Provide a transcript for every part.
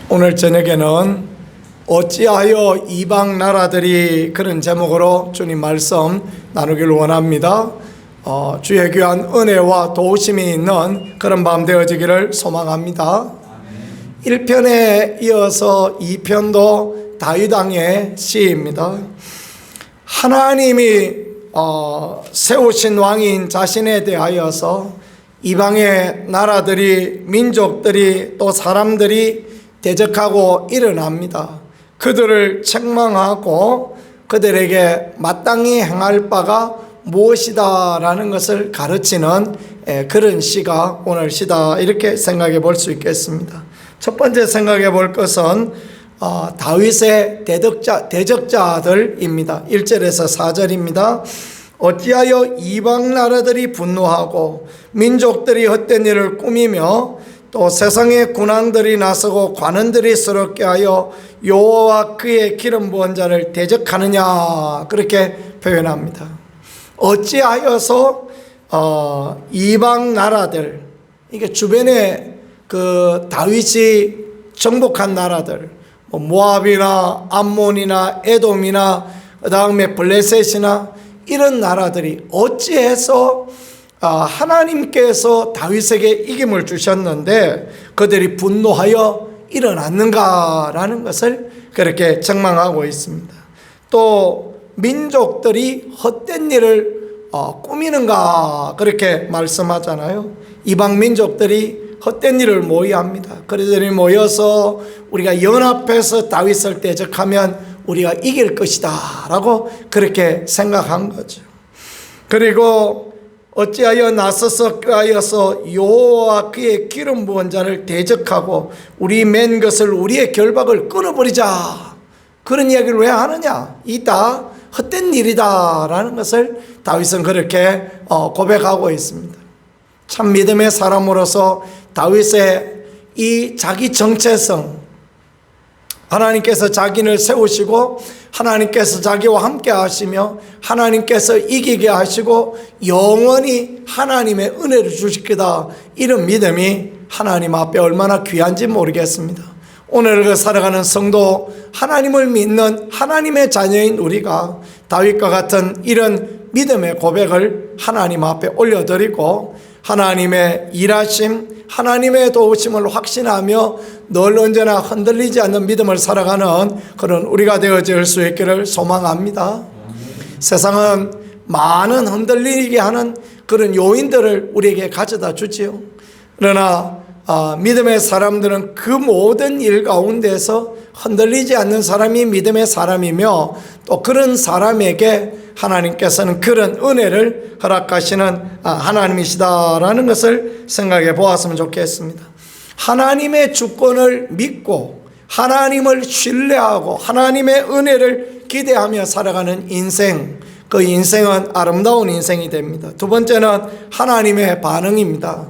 오늘 저녁에는 어찌하여 이방 나라들이, 그런 제목으로 주님 말씀 나누기를 원합니다. 주의 귀한 은혜와 도우심이 있는 그런 밤 되어지기를 소망합니다. 1편에 이어서 2편도 다윗 왕의 시입니다. 하나님이 세우신 왕인 자신에 대하여서 이방의 나라들이, 민족들이, 또 사람들이 대적하고 일어납니다. 그들을 책망하고 그들에게 마땅히 행할 바가 무엇이다 라는 것을 가르치는 그런 시가 오늘 시다, 이렇게 생각해 볼 수 있겠습니다. 첫 번째 생각해 볼 것은 다윗의 대적자들입니다. 1절에서 4절입니다. 어찌하여 이방 나라들이 분노하고 민족들이 헛된 일을 꾸미며 또 세상의 군왕들이 나서고 관원들이 스럽게 하여 여호와와 그의 기름 부은 자를 대적하느냐, 그렇게 표현합니다. 어찌하여서 이방 나라들, 이게 주변에 그 다윗이 정복한 나라들, 모압이나 암몬이나 에돔이나 그다음에 블레셋이나 이런 나라들이 어찌해서 하나님께서 다윗에게 이김을 주셨는데 그들이 분노하여 일어났는가라는 것을 그렇게 책망하고 있습니다. 또 민족들이 헛된 일을 꾸미는가, 그렇게 말씀하잖아요. 이방 민족들이 헛된 일을 모의합니다. 그들이 모여서 우리가 연합해서 다윗을 대적하면 우리가 이길 것이다 라고 그렇게 생각한 거죠. 그리고 어찌하여 나서서 꾀하여서 여호와와 그의 기름 부은 자를 대적하고 우리 맨 것을, 우리의 결박을 끊어버리자, 그런 이야기를 왜 하느냐, 이 다 헛된 일이다 라는 것을 다윗은 그렇게 고백하고 있습니다. 참 믿음의 사람으로서 다윗의 이 자기 정체성, 하나님께서 자기를 세우시고 하나님께서 자기와 함께 하시며 하나님께서 이기게 하시고 영원히 하나님의 은혜를 주실 거다, 이런 믿음이 하나님 앞에 얼마나 귀한지 모르겠습니다. 오늘 살아가는 성도, 하나님을 믿는 하나님의 자녀인 우리가 다윗과 같은 이런 믿음의 고백을 하나님 앞에 올려드리고 하나님의 일하심, 하나님의 도우심을 확신하며 늘 언제나 흔들리지 않는 믿음을 살아가는 그런 우리가 되어질 수 있기를 소망합니다. 세상은 많은 흔들리게 하는 그런 요인들을 우리에게 가져다 주지요. 그러나 믿음의 사람들은 그 모든 일 가운데서 흔들리지 않는 사람이 믿음의 사람이며, 또 그런 사람에게 하나님께서는 그런 은혜를 허락하시는 하나님이시다라는 것을 생각해 보았으면 좋겠습니다. 하나님의 주권을 믿고 하나님을 신뢰하고 하나님의 은혜를 기대하며 살아가는 인생, 그 인생은 아름다운 인생이 됩니다. 두 번째는 하나님의 반응입니다.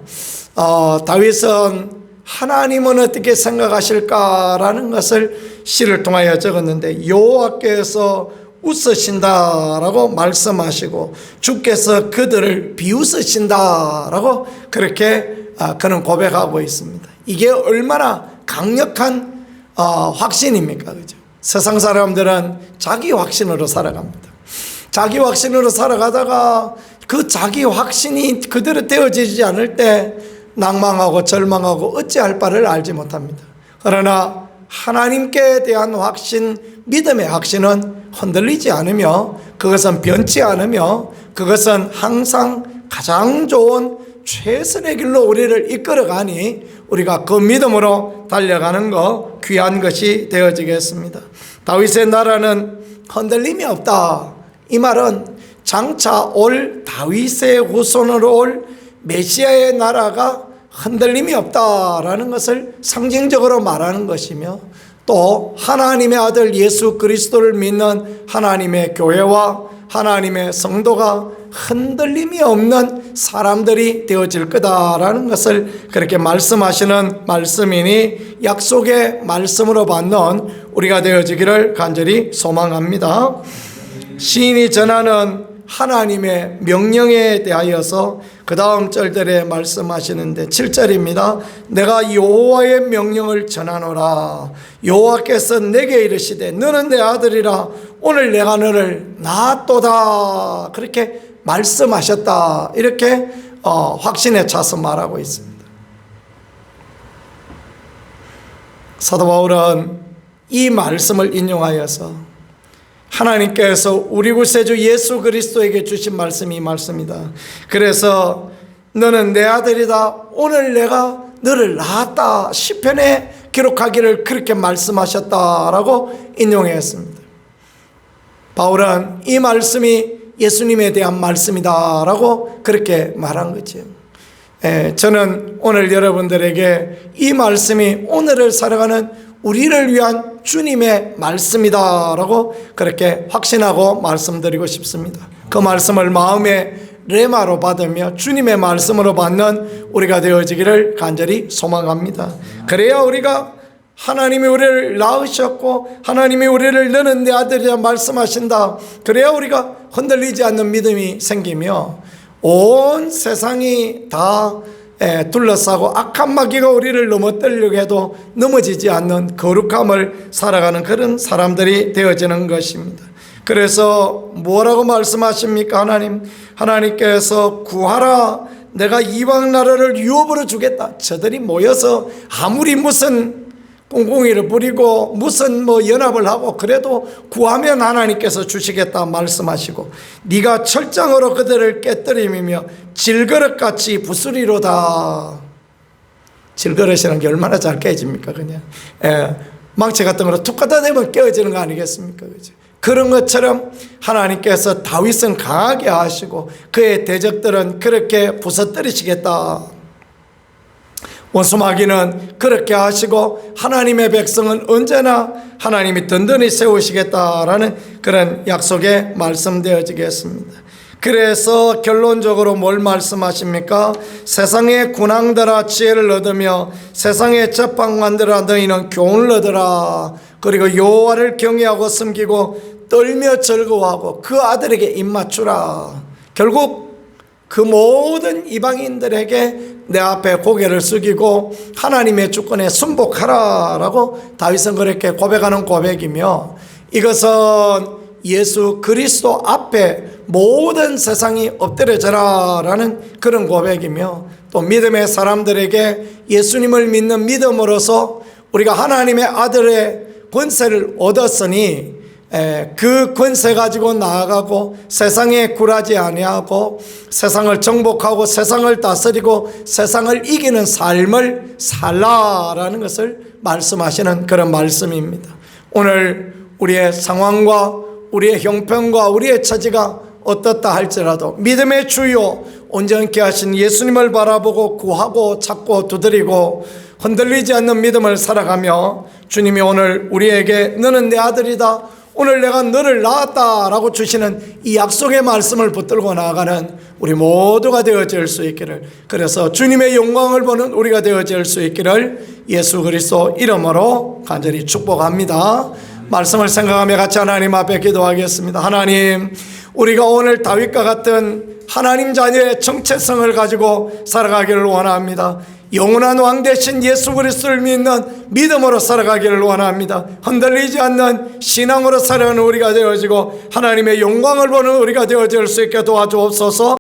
다윗은 하나님은 어떻게 생각하실까라는 것을 시를 통하여 적었는데, 여호와께서 웃으신다라고 말씀하시고 주께서 그들을 비웃으신다라고 그렇게 그는 고백하고 있습니다. 이게 얼마나 강력한 확신입니까? 그죠? 세상 사람들은 자기 확신으로 살아갑니다. 자기 확신으로 살아가다가 그 자기 확신이 그대로 되어지지 않을 때 낭망하고 절망하고 어찌할 바를 알지 못합니다. 그러나 하나님께 대한 확신, 믿음의 확신은 흔들리지 않으며 그것은 변치 않으며 그것은 항상 가장 좋은 최선의 길로 우리를 이끌어가니 우리가 그 믿음으로 달려가는 거 귀한 것이 되어지겠습니다. 다윗의 나라는 흔들림이 없다. 이 말은 장차 올 다윗의 후손으로 올 메시아의 나라가 흔들림이 없다라는 것을 상징적으로 말하는 것이며, 또 하나님의 아들 예수 그리스도를 믿는 하나님의 교회와 하나님의 성도가 흔들림이 없는 사람들이 되어질 거다라는 것을 그렇게 말씀하시는 말씀이니 약속의 말씀으로 받는 우리가 되어지기를 간절히 소망합니다. 시인이 전하는 하나님의 명령에 대하여서 그 다음 절들에 말씀하시는데 7절입니다. 내가 여호와의 명령을 전하노라. 여호와께서 내게 이르시되 너는 내 아들이라 오늘 내가 너를 낳았도다. 그렇게 말씀하셨다. 이렇게 확신에 차서 말하고 있습니다. 사도 바울은 이 말씀을 인용하여서 하나님께서 우리 구세주 예수 그리스도에게 주신 말씀이 이 말씀이다. 그래서 너는 내 아들이다. 오늘 내가 너를 낳았다. 시편에 기록하기를 그렇게 말씀하셨다라고 인용했습니다. 바울은 이 말씀이 예수님에 대한 말씀이다라고 그렇게 말한 거죠. 저는 오늘 여러분들에게 이 말씀이 오늘을 살아가는 우리를 위한 주님의 말씀이다라고 그렇게 확신하고 말씀드리고 싶습니다. 그 말씀을 마음의 레마로 받으며 주님의 말씀으로 받는 우리가 되어지기를 간절히 소망합니다. 그래야 우리가 하나님이 우리를 낳으셨고 하나님이 우리를 너는 내 아들이라 말씀하신다. 그래야 우리가 흔들리지 않는 믿음이 생기며 온 세상이 다 둘러싸고 악한 마귀가 우리를 넘어뜨리려고 해도 넘어지지 않는 거룩함을 살아가는 그런 사람들이 되어지는 것입니다. 그래서 뭐라고 말씀하십니까? 하나님께서 구하라. 내가 이방 나라를 유업으로 주겠다. 저들이 모여서 아무리 무슨 꿍꿍이를 부리고 무슨 연합을 하고 그래도 구하면 하나님께서 주시겠다 말씀하시고 네가 철장으로 그들을 깨뜨리며 질그릇같이 부수리로다. 질그릇이라는 게 얼마나 잘 깨집니까? 그냥 망치 같은 거로 툭 갖다 대면 깨어지는 거 아니겠습니까? 그죠? 그런 것처럼 하나님께서 다윗은 강하게 하시고 그의 대적들은 그렇게 부서뜨리시겠다. 원수마귀는 그렇게 하시고 하나님의 백성은 언제나 하나님이 든든히 세우시겠다라는 그런 약속에 말씀되어지겠습니다. 그래서 결론적으로 뭘 말씀하십니까? 세상의 군왕들아 지혜를 얻으며 세상의 재판관들아 너희는 교훈을 얻으라. 그리고 여호와를 경외하고 섬기고 떨며 즐거워하고 그 아들에게 입맞추라. 결국 그 모든 이방인들에게 내 앞에 고개를 숙이고 하나님의 주권에 순복하라라고 다윗은 그렇게 고백하는 고백이며 이것은 예수 그리스도 앞에 모든 세상이 엎드려져라라는 그런 고백이며 또 믿음의 사람들에게 예수님을 믿는 믿음으로써 우리가 하나님의 아들의 권세를 얻었으니 그 권세 가지고 나아가고 세상에 굴하지 아니하고 세상을 정복하고 세상을 다스리고 세상을 이기는 삶을 살라라는 것을 말씀하시는 그런 말씀입니다. 오늘 우리의 상황과 우리의 형편과 우리의 처지가 어떻다 할지라도 믿음의 주요 온전케 하신 예수님을 바라보고 구하고 찾고 두드리고 흔들리지 않는 믿음을 살아가며 주님이 오늘 우리에게 너는 내 아들이다. 오늘 내가 너를 낳았다라고 주시는 이 약속의 말씀을 붙들고 나아가는 우리 모두가 되어질 수 있기를, 그래서 주님의 영광을 보는 우리가 되어질 수 있기를 예수 그리스도 이름으로 간절히 축복합니다. 말씀을 생각하며 같이 하나님 앞에 기도하겠습니다. 하나님, 우리가 오늘 다윗과 같은 하나님 자녀의 정체성을 가지고 살아가기를 원합니다. 영원한 왕 되신 예수 그리스도를 믿는 믿음으로 살아가기를 원합니다. 흔들리지 않는 신앙으로 살아가는 우리가 되어지고 하나님의 영광을 보는 우리가 되어질 수 있게 도와주옵소서.